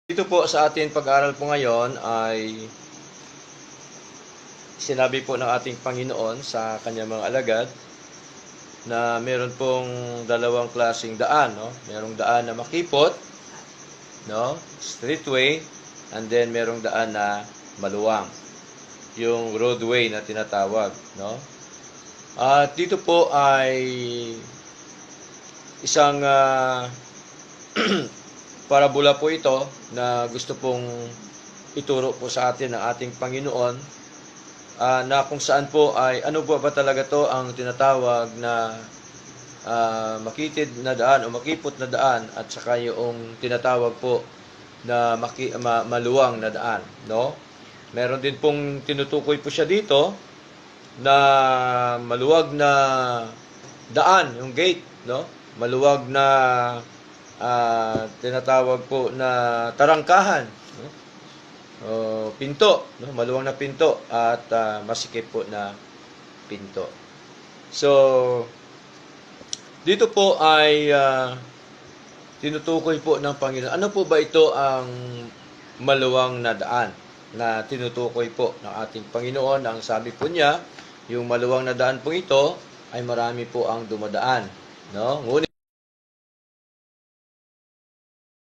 Dito po sa ating pag-aaral po ngayon ay sinabi po ng ating Panginoon sa kanyang mga alagad na meron pong dalawang klaseng daan, no? Merong daan na makipot, no? Straight way, and then merong daan na maluwang, yung roadway na tinatawag, no? At dito po ay isang parabola po ito na gusto pong ituro po sa atin ng ating Panginoon, na kung saan po ay ano ba talaga to ang tinatawag na makitid na daan o makipot na daan, at saka yung tinatawag po na maluwang na daan, no? Meron din pong tinutukoy po siya dito na maluwag na daan, yung gate, no? Maluwag na tinatawag po na tarangkahan, no? Pinto, no? Maluwang na pinto at masikip po na pinto. So, dito po ay tinutukoy po ng Panginoon. Ano po ba ito ang maluwang na daan na tinutukoy po ng ating Panginoon? Ang sabi po niya, yung maluwang na daan po ito ay marami po ang dumadaan, no? Ngunit